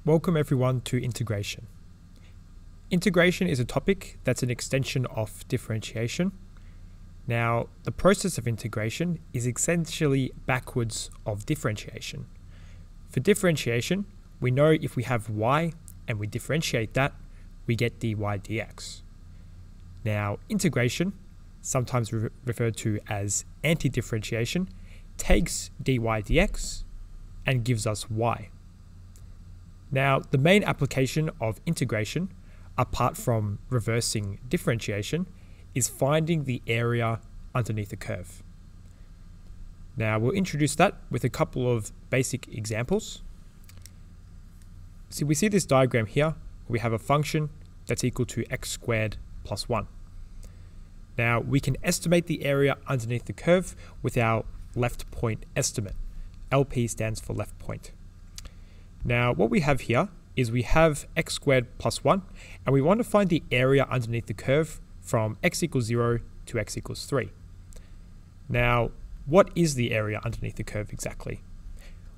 Welcome everyone to integration. Integration is a topic that's an extension of differentiation. Now, the process of integration is essentially backwards of differentiation. For differentiation, we know if we have y and we differentiate that, we get dy dx. Now, integration, sometimes referred to as anti-differentiation, takes dy dx and gives us y. Now, the main application of integration, apart from reversing differentiation, is finding the area underneath a curve. Now, we'll introduce that with a couple of basic examples. So we see this diagram here. We have a function that's equal to x squared plus 1. Now, we can estimate the area underneath the curve with our left point estimate. LP stands for left point. Now, what we have here is we have x squared plus 1, and we want to find the area underneath the curve from x equals 0 to x equals 3. Now, what is the area underneath the curve exactly?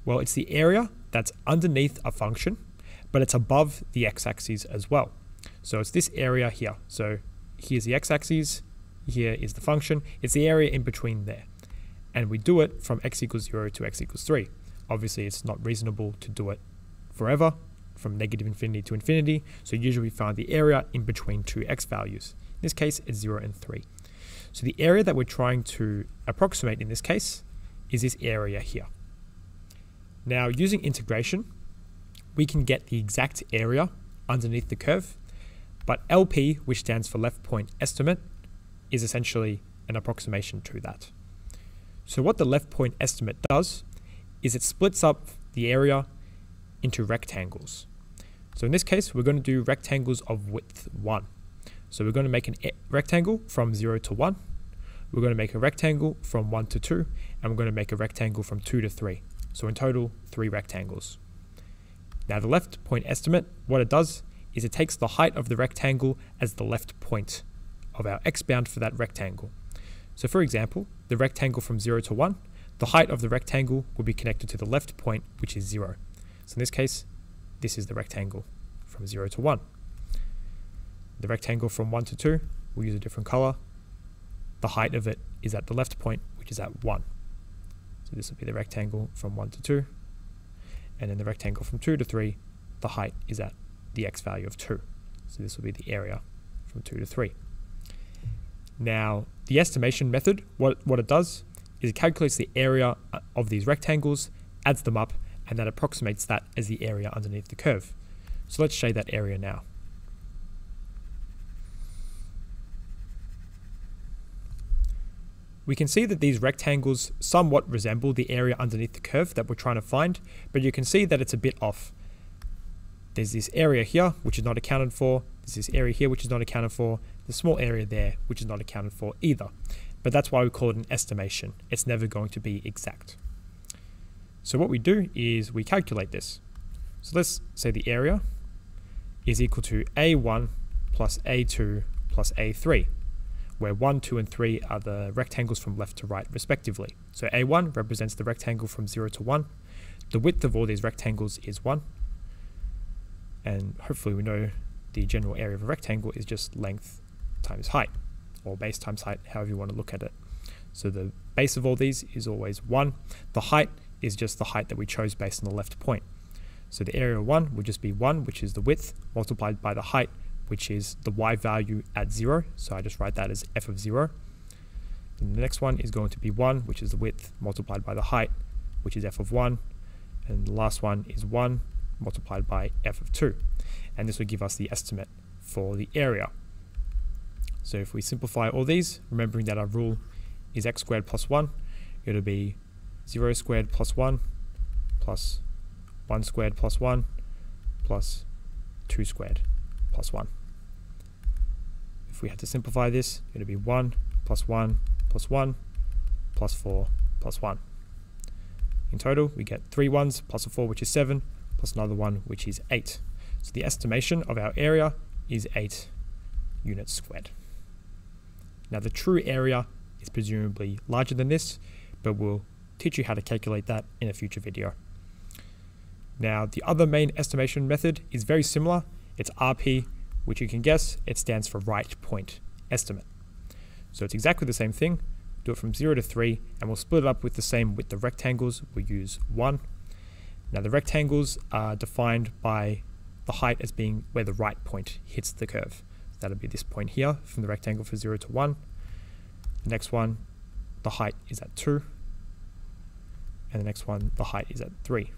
Well, it's the area that's underneath a function, but it's above the x-axis as well. So it's this area here. So here's the x-axis, here is the function. It's the area in between there. And we do it from x equals 0 to x equals 3. Obviously, it's not reasonable to do it forever, from negative infinity to infinity, so usually we find the area in between two x values. In this case, it's 0 and 3. So the area that we're trying to approximate in this case is this area here. Now, using integration, we can get the exact area underneath the curve, but LP, which stands for left point estimate, is essentially an approximation to that. So what the left point estimate does is it splits up the area into rectangles. So in this case, we're going to do rectangles of width 1. So we're going to make a rectangle from 0 to 1. We're going to make a rectangle from 1 to 2, and we're going to make a rectangle from 2 to 3. So in total, 3 rectangles. Now the left point estimate, what it does is it takes the height of the rectangle as the left point of our x-bound for that rectangle. So for example, the rectangle from 0 to 1, the height of the rectangle will be connected to the left point, which is 0. So in this case, this is the rectangle from 0 to 1. The rectangle from 1 to 2, we'll use a different color. The height of it is at the left point, which is at 1. So this will be the rectangle from 1 to 2. And then the rectangle from 2 to 3, the height is at the x value of 2. So this will be the area from 2 to 3. Now, the estimation method, what it does is it calculates the area of these rectangles, adds them up, and that approximates that as the area underneath the curve. So let's shade that area now. We can see that these rectangles somewhat resemble the area underneath the curve that we're trying to find, but you can see that it's a bit off. There's this area here, which is not accounted for. There's this area here, which is not accounted for. The small area there, which is not accounted for either. But that's why we call it an estimation. It's never going to be exact. So what we do is we calculate this. So let's say the area is equal to A1 plus A2 plus A3, where 1, 2, and 3 are the rectangles from left to right respectively. So A1 represents the rectangle from 0 to 1. The width of all these rectangles is 1. And hopefully we know the general area of a rectangle is just length times height, or base times height, however you want to look at it. So the base of all these is always 1. The height is just the height that we chose based on the left point. So the area of 1 would just be 1, which is the width, multiplied by the height, which is the y value at 0. So I just write that as f of 0. And the next one is going to be 1, which is the width, multiplied by the height, which is f of 1. And the last one is 1, multiplied by f of 2. And this will give us the estimate for the area. So if we simplify all these, remembering that our rule is x squared plus 1, it'll be 0 squared plus 1 plus 1 squared plus 1 plus 2 squared plus 1. If we had to simplify this, it'll be 1 plus 1 plus 1 plus 4 plus 1. In total, we get 3 1s plus a 4, which is 7, plus another 1, which is 8. So the estimation of our area is 8 units squared. Now the true area is presumably larger than this, but we'll teach you how to calculate that in a future video. Now, the other main estimation method is very similar. It's RP, which you can guess, it stands for right point estimate. So it's exactly the same thing. Do it from 0 to 3, and we'll split it up with the same width of rectangles. We'll use 1. Now, the rectangles are defined by the height as being where the right point hits the curve. So that'll be this point here from the rectangle for 0 to 1. The next one, the height is at 2. And the next one, the height is at 3.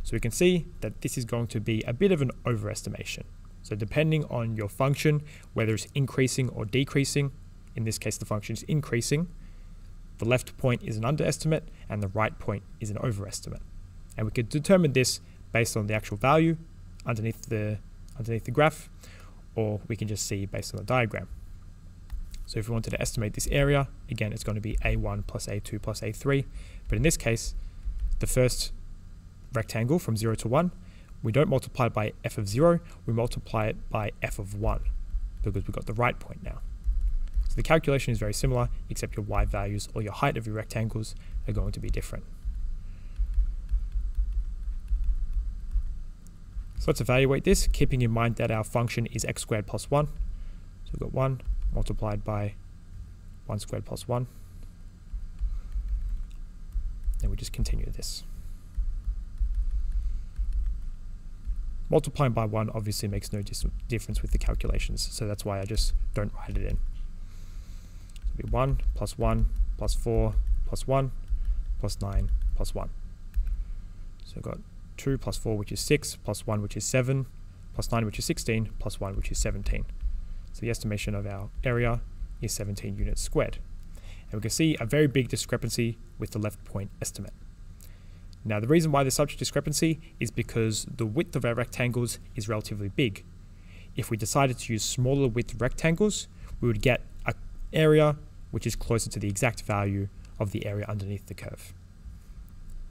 So we can see that this is going to be a bit of an overestimation. So depending on your function, whether it's increasing or decreasing, in this case the function is increasing, the left point is an underestimate and the right point is an overestimate. And we could determine this based on the actual value underneath the graph, or we can just see based on the diagram. So if we wanted to estimate this area, again, it's going to be A1 plus A2 plus A3. But in this case, the first rectangle from 0 to 1, we don't multiply it by f of 0, we multiply it by f of 1 because we've got the right point now. So the calculation is very similar, except your y values or your height of your rectangles are going to be different. So let's evaluate this, keeping in mind that our function is x squared plus 1. So we've got 1 multiplied by 1 squared plus 1. Then we just continue this. Multiplying by 1 obviously makes no difference with the calculations, so that's why I just don't write it in. So it'll be 1 plus 1 plus 4 plus 1 plus 9 plus 1. So I've got 2 plus 4, which is 6, plus 1, which is 7, plus 9, which is 16, plus 1, which is 17. So the estimation of our area is 17 units squared. And we can see a very big discrepancy with the left point estimate. Now, the reason why there's such a discrepancy is because the width of our rectangles is relatively big. If we decided to use smaller width rectangles, we would get an area which is closer to the exact value of the area underneath the curve.